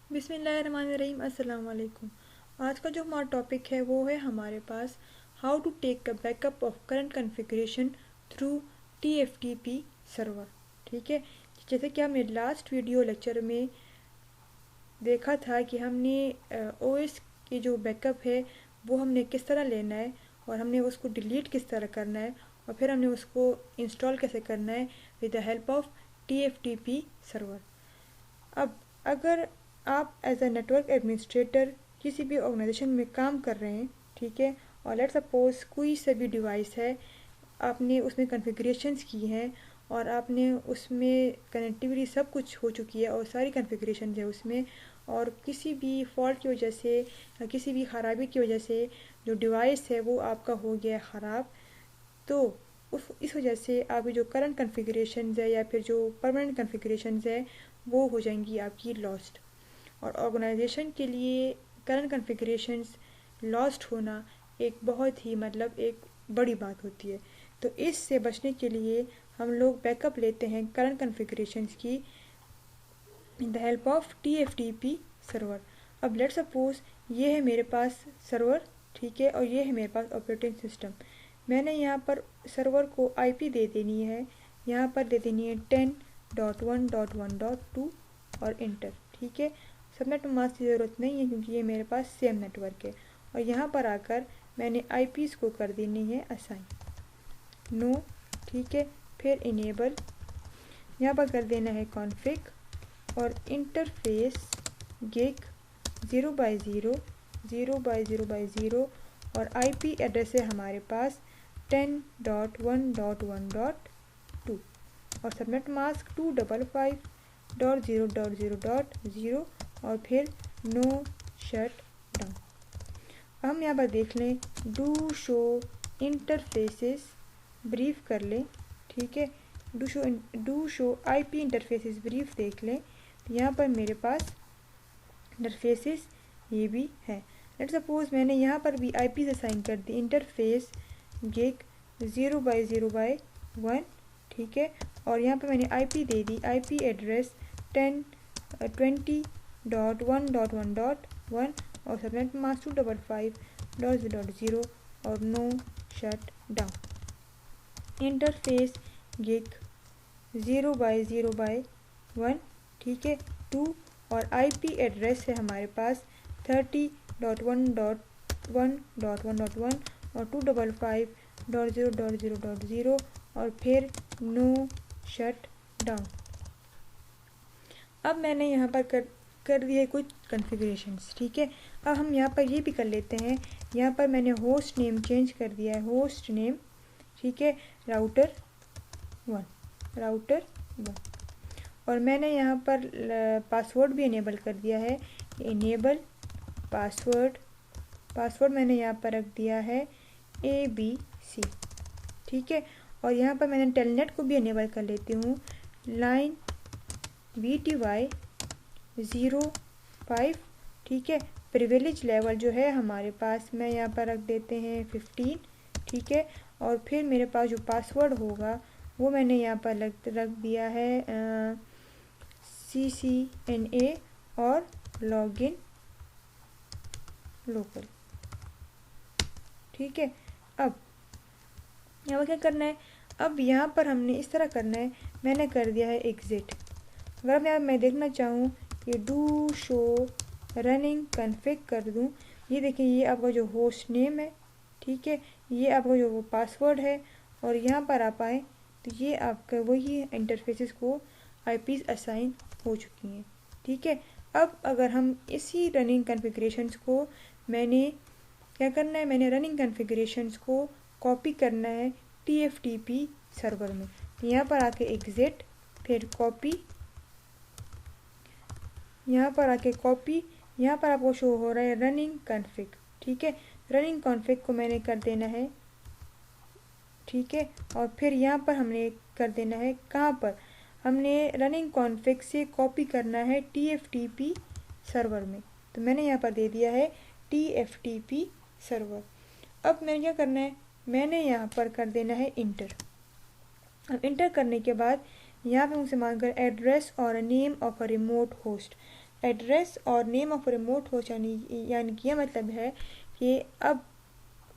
बिस्मिल्लाहिर्रहमानिर्रहीम अस्सलाम वालेकुम। आज का जो हमारा टॉपिक है वो है हमारे पास how to take a backup of current configuration through TFTP server. ठीक है, जैसे कि हमने लास्ट वीडियो लेक्चर में देखा था कि हमने OS की जो बैकअप है वो हमने किस तरह लेना है और हमने उसको डिलीट किस तरह करना है और फिर हमने उसको इंस्टॉल कैसे करना है with the help of TFTP server. अब अगर आप एज अ नेटवर्क एडमिनिस्ट्रेटर किसी भी ऑर्गेनाइजेशन में काम कर रहे हैं, ठीक है, और लेट सपोज कोई सा भी डिवाइस है, आपने उसमें कॉन्फ़िगरेशंस की हैं और आपने उसमें कनेक्टिविटी सब कुछ हो चुकी है और सारी कॉन्फ़िगरेशन है उसमें, और किसी भी फॉल्ट की वजह से या किसी भी ख़राबी की वजह से जो डिवाइस है वो आपका हो गया है ख़राब, तो इस वजह से आपकी जो करंट कॉन्फ़िगरेशन है या फिर जो परमानेंट कॉन्फ़िगरेशन है वो हो जाएंगी आपकी लॉस्ट। और ऑर्गेनाइजेशन के लिए करंट कॉन्फ़िगरेशंस लॉस्ट होना एक बहुत ही एक बड़ी बात होती है। तो इससे बचने के लिए हम लोग बैकअप लेते हैं करंट कॉन्फ़िगरेशंस की in the help of TFTP server. अब लेट सपोज ये है मेरे पास सर्वर, ठीक है, और ये है मेरे पास ऑपरेटिंग सिस्टम। मैंने यहाँ पर सर्वर को IP दे देनी है, यहाँ पर दे देनी है 10.1.1.2 और इंटर, ठीक है। सबनेट मास्क की ज़रूरत नहीं है क्योंकि ये मेरे पास सेम नेटवर्क है। और यहाँ पर आकर मैंने IPs को कर देनी है असाइन, नो, ठीक है, फिर इनेबल, यहाँ पर कर देना है कॉन्फ़िग और इंटरफेस गिग 0/0 0/0/0 और IP एड्रेस है हमारे पास 10.1.1.2 और सबनेट मास्क 255.0.0.0 और फिर नो शट डाउन। हम यहाँ पर देख लें डू शो इंटरफेसेस ब्रीफ कर लें, ठीक है, do show IP interfaces brief देख लें। तो यहाँ पर मेरे पास इंटरफेसेस ये भी है। लेट सपोज मैंने यहाँ पर भी IP से साइन कर दी, इंटरफेस गिग 0/0/1, ठीक है, और यहाँ पर मैंने IP दे दी, IP एड्रेस 10.20.1.1.1 और सबनेट मास्क 255.0.0 और no shutdown. Interface gig 0/0/1, ठीक है, 2 और IP एड्रेस है हमारे पास 30.1.1.1 और 255.0.0.0 और फिर नो शट डाउन। अब मैंने यहाँ पर कर दिए कुछ कॉन्फ़िगरेशंस, ठीक है। अब हम यहाँ पर ये भी कर लेते हैं, यहाँ पर मैंने होस्ट नेम चेंज कर दिया है, होस्ट नेम, ठीक है, राउटर 1 और मैंने यहाँ पर पासवर्ड भी इनेबल कर दिया है, इनेबल पासवर्ड मैंने यहाँ पर रख दिया है ABC, ठीक है। और यहाँ पर मैंने टेलनेट को भी इनेबल कर लेती हूँ, लाइन VTY 05, ठीक है। प्रिविलेज लेवल जो है हमारे पास मैं यहाँ पर रख देते हैं 15, ठीक है, और फिर मेरे पास जो पासवर्ड होगा वो मैंने यहाँ पर रख दिया है CCNA और लॉगिन लोकल, ठीक है। अब यहाँ पर क्या करना है, अब यहाँ पर हमने इस तरह करना है, मैंने कर दिया है एग्जिट। अगर मैं देखना चाहूँ कि डू शो रनिंग कॉन्फ़िग कर दूँ, ये देखिए ये आपका जो होस्ट नेम है, ठीक है, ये आपका जो वो पासवर्ड है और यहाँ पर आप आए तो ये आपका वही इंटरफेसेस को IPs असाइन हो चुकी हैं, ठीक है। अब अगर हम इसी रनिंग कॉन्फ़िगरेशंस को मैंने क्या करना है, मैंने रनिंग कॉन्फ़िगरेशंस को कॉपी करना है TFTP सर्वर में। यहाँ पर आके एग्जिट, फिर कॉपी, यहाँ पर आके कॉपी, यहाँ पर आपको शो हो रहा है रनिंग कॉन्फ़िग, ठीक है। रनिंग कॉन्फ़िग को मैंने कर देना है, ठीक है, और फिर यहाँ पर हमने कर देना है, कहाँ पर हमने रनिंग कॉन्फ़िग से कॉपी करना है TFTP सर्वर में। तो मैंने यहाँ पर दे दिया है TFTP सर्वर। अब मैंने क्या करना है, मैंने यहाँ पर कर देना है इंटर। अब इंटर करने के बाद यहाँ पे मुझसे मांग कर एड्रेस और name of a remote host, address और नेम ऑफ रिमोट होस्ट यानी कि यह मतलब है कि अब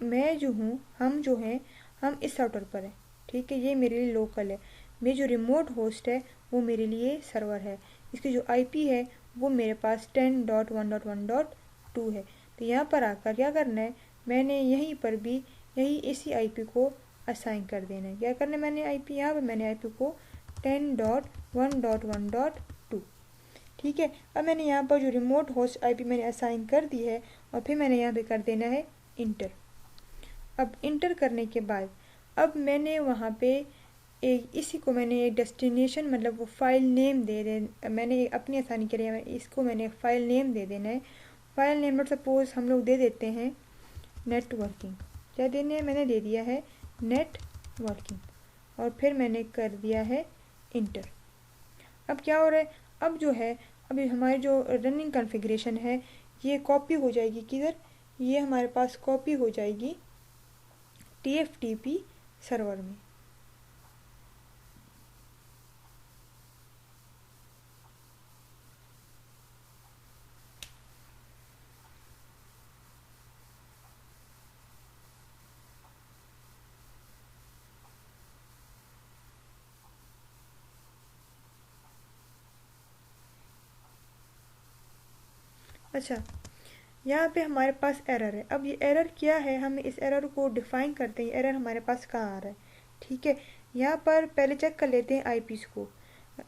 मैं जो हूँ, हम जो हैं, हम इस राउटर पर हैं, ठीक है, ये मेरे लिए लोकल है। मेरी जो रिमोट होस्ट है वो मेरे लिए सर्वर है। इसकी जो आईपी है वो मेरे पास 10.1.1.2 है। तो यहाँ पर आकर क्या करना है, मैंने यहीं पर भी यही इसी आईपी को असाइन कर देना है। क्या करना है, मैंने आईपी यहाँ पर मैंने आईपी को 10.1.1.2, ठीक है। अब मैंने यहाँ पर जो रिमोट होस्ट आईपी मैंने असाइन कर दी है और फिर मैंने यहाँ पे कर देना है इंटर। अब इंटर करने के बाद अब मैंने वहाँ पे इसी को मैंने एक डेस्टिनेशन मतलब वो फाइल नेम दे दे, मैंने अपनी आसानी के लिए इसको मैंने फाइल नेम दे देना है। फाइल नेम नोट सपोज हम लोग दे देते हैं नेटवर्किंग। क्या देने हैं, मैंने दे दिया है नेटवर्किंग और फिर मैंने कर दिया है इंटर। अब क्या हो रहा है, अब जो है अभी हमारी जो रनिंग कॉन्फ़िगरेशन है ये कॉपी हो जाएगी किधर, ये हमारे पास कॉपी हो जाएगी TFTP सर्वर में। अच्छा, यहाँ पे हमारे पास एरर है। अब ये एरर क्या है, हम इस एरर को डिफाइन करते हैं। एरर हमारे पास कहाँ आ रहा है, ठीक है। यहाँ पर पहले चेक कर लेते हैं आईपीज़ को।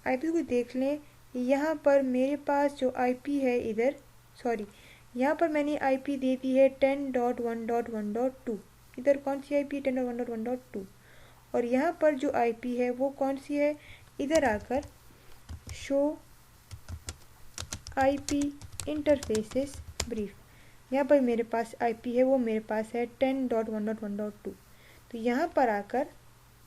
आईपीज़ को देख लें, यहाँ पर मेरे पास जो आईपी है इधर, सॉरी, यहाँ पर मैंने आईपी दे दी है 10.1.1.2। इधर कौन सी आईपी, 10.1.1.2। और यहाँ पर जो आईपी है वो कौन सी है, इधर आकर शो आईपी इंटरफेसेस ब्रीफ, यहाँ पर मेरे पास आईपी है वो मेरे पास है 10.1.1.2। तो यहाँ पर आकर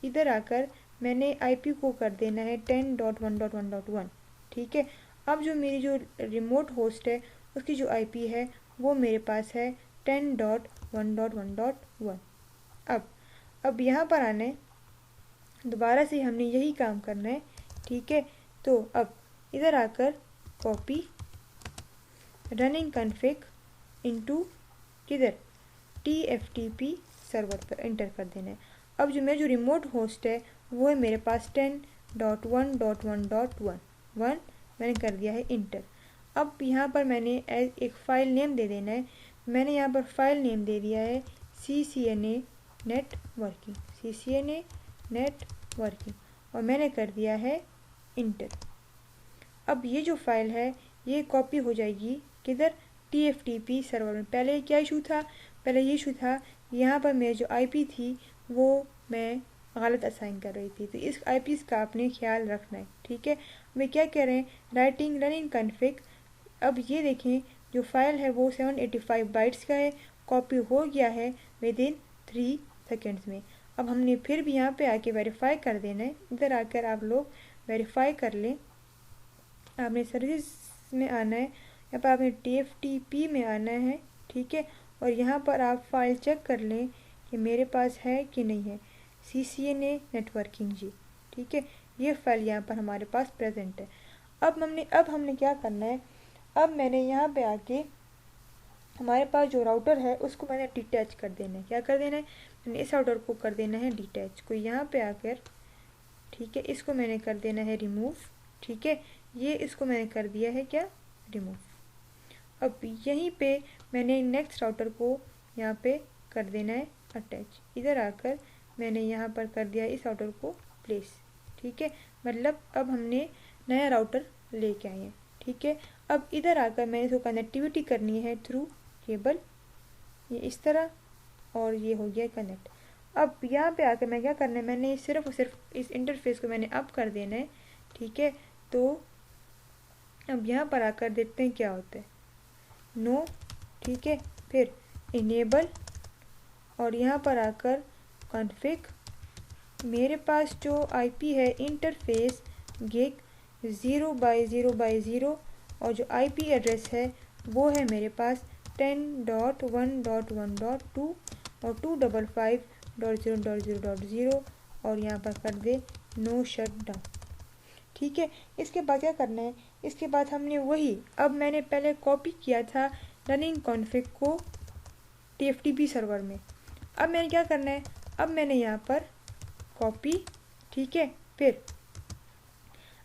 इधर आकर मैंने आईपी को कर देना है 10.1.1.1, ठीक है। अब जो मेरी जो रिमोट होस्ट है उसकी जो आईपी है वो मेरे पास है 10.1.1.1। अब यहाँ पर आने दोबारा से हमने यही काम करना है, ठीक है। तो अब इधर आकर कॉपी रनिंग कॉन्फ़िग इनटू किधर, TFTP सर्वर पर इंटर कर देना है। अब जो मेरा जो रिमोट होस्ट है वो है मेरे पास 10.1.1.1 मैंने कर दिया है इंटर। अब यहाँ पर मैंने एक फ़ाइल नेम दे देना है। मैंने यहाँ पर फाइल नेम दे दिया है CCNA नेटवर्किंग और मैंने कर दिया है इंटर। अब ये जो फाइल है ये कॉपी हो जाएगी किधर, TFTP सर्वर में। पहले क्या इशू था, पहले ये इशू था यहाँ पर मेरी जो आईपी थी वो मैं गलत असाइन कर रही थी। तो इस आईपी का आपने ख्याल रखना है, ठीक है। हमें क्या कह रहे हैं, राइटिंग रनिंग कॉन्फ़िग। अब ये देखें जो फाइल है वो 785 बाइट्स का है, कॉपी हो गया है विदिन 3 सेकेंड्स में। अब हमने फिर भी यहाँ पे आके वेरीफाई कर देना है। इधर आकर आप लोग वेरीफाई कर लें। आपने सर्विस में आना है, यहाँ पर आपने TFTP में आना है, ठीक है। और यहाँ पर आप फाइल चेक कर लें कि मेरे पास है कि नहीं है, CCNA नेटवर्किंग जी, ठीक है। ये फाइल यहाँ पर हमारे पास प्रेजेंट है। अब हमने क्या करना है, अब मैंने यहाँ पे आके हमारे पास जो राउटर है उसको मैंने डिटैच कर देना है। क्या कर देना है, मैंने इस राउटर को कर देना है डिटैच को यहाँ पे आकर, ठीक है। इसको मैंने कर देना है रिमूव, ठीक है। ये इसको मैंने कर दिया है क्या, रिमूव। अब यहीं पे मैंने नेक्स्ट राउटर को यहाँ पे कर देना है अटैच। इधर आकर मैंने यहाँ पर कर दिया इस राउटर को प्लेस, ठीक है। मतलब अब हमने नया राउटर लेके आए हैं, ठीक है। अब इधर आकर मैंने इसको कनेक्टिविटी करनी है थ्रू केबल, ये इस तरह, और ये हो गया कनेक्ट। अब यहाँ पे आकर मैं क्या करना है, मैंने सिर्फ और सिर्फ इस इंटरफेस को मैंने अप कर देना है, ठीक है। तो अब यहाँ पर आकर देखते हैं क्या होता है, नो, ठीक है। फिर इनेबल और यहाँ पर आकर कॉन्फ़िग। मेरे पास जो आईपी है इंटरफेस गिग 0/0/0 और जो आईपी एड्रेस है वो है मेरे पास 10.1.1.2 और 255.0.0.0 और यहाँ पर कर दे नो शट डाउन, ठीक है। इसके बाद क्या करना है, इसके बाद हमने वही, अब मैंने पहले कॉपी किया था रनिंग कॉन्फ़िग को TFTP सर्वर में। अब मैंने क्या करना है, अब मैंने यहाँ पर कॉपी, ठीक है, फिर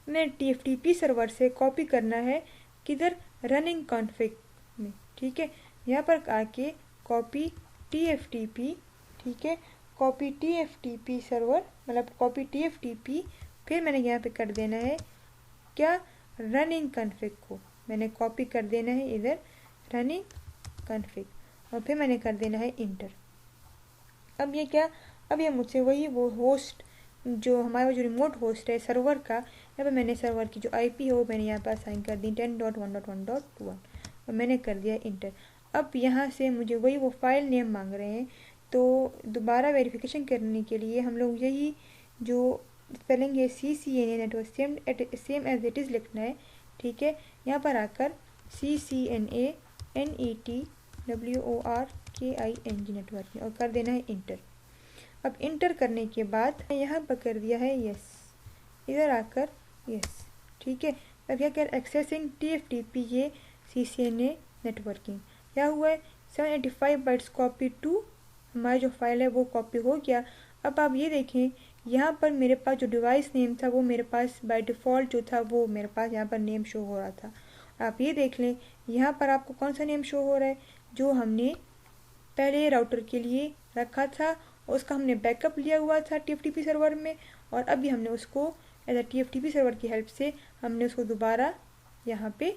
मैं TFTP सर्वर से कॉपी करना है किधर, रनिंग कॉन्फ़िग में, ठीक है। यहाँ पर आके कॉपी TFTP, ठीक है, कॉपी TFTP सर्वर, मतलब कॉपी TFTP, फिर मैंने यहाँ पे कर देना है क्या, रनिंग कॉन्फ़िग को मैंने कॉपी कर देना है इधर रनिंग कॉन्फ़िग, और फिर मैंने कर देना है इंटर। अब ये क्या, अब ये मुझसे वही वो होस्ट जो हमारा जो रिमोट होस्ट है सर्वर का, यहाँ पर मैंने सर्वर की जो IP है वो मैंने यहाँ पर असाइन कर दी 10.1.1.1 और मैंने कर दिया इंटर। अब यहाँ से मुझे वही वो फाइल नेम मांग रहे हैं, तो दोबारा वेरिफिकेशन करने के लिए हम लोग यही जो स्पेलिंग है CCNA network same as it is लिखना है, ठीक है। यहाँ पर आकर CCNA NETWORKING नेटवर्क में और कर देना है इंटर। अब इंटर करने के बाद यहाँ पर कर दिया है यस, इधर आकर यस, ठीक है। अब क्या कर एक्सेसिंग TFTP ये CCNA नेटवर्किंग, क्या हुआ है 785 बाइट्स कॉपी टू हमारा जो फाइल है वो कॉपी हो गया। अब आप ये देखें यहाँ पर मेरे पास जो डिवाइस नेम था वो मेरे पास बाय डिफ़ॉल्ट जो था वो मेरे पास यहाँ पर नेम शो हो रहा था। आप ये देख लें यहाँ पर आपको कौन सा नेम शो हो रहा है, जो हमने पहले राउटर के लिए रखा था, उसका हमने बैकअप लिया हुआ था TFTP सर्वर में, और अभी हमने उसको एज अ TFTP सर्वर की हेल्प से हमने उसको दोबारा यहाँ पे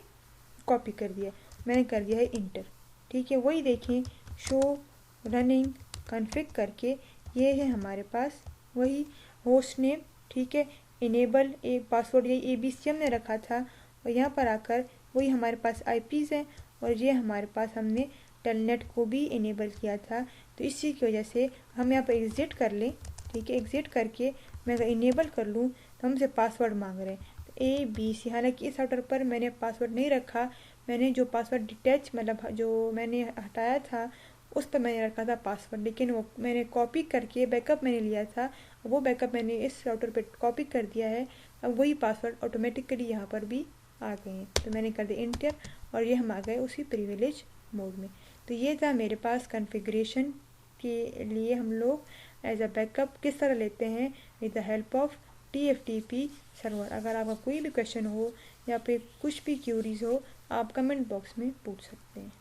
कॉपी कर दिया, मैंने कर दिया है इंटर, ठीक है। वही देखें शो रनिंग कॉन्फ़िग करके ये है हमारे पास वही होस्ट नेम, ठीक है, इनेबल एक पासवर्ड यही ABC हमने रखा था, और यहाँ पर आकर वही हमारे पास IPs हैं, और ये हमारे पास हमने टेलनेट को भी इनेबल किया था। तो इसी की वजह से हम यहाँ पर एग्ज़िट कर लें, ठीक है, एग्ज़िट करके मैं अगर इनेबल कर लूँ तो हमसे पासवर्ड मांग रहे हैं तो ABC, हालांकि इस राउटर पर मैंने पासवर्ड नहीं रखा, मैंने जो पासवर्ड डिटैच मतलब जो मैंने हटाया था उस पर मैंने रखा था पासवर्ड, लेकिन वो मैंने कॉपी करके बैकअप मैंने लिया था, वो बैकअप मैंने इस राउटर पे कॉपी कर दिया है। अब वही पासवर्ड ऑटोमेटिकली यहाँ पर भी आ गए हैं, तो मैंने कर दिया इंटर और ये हम आ गए उसी प्रिविलेज मोड में। तो ये था मेरे पास कॉन्फ़िगरेशन के लिए हम लोग एज अ बैकअप किस तरह लेते हैं with the help of TFTP server. अगर आपका कोई भी क्वेश्चन हो या फिर कुछ भी क्यूरीज हो आप कमेंट बॉक्स में पूछ सकते हैं।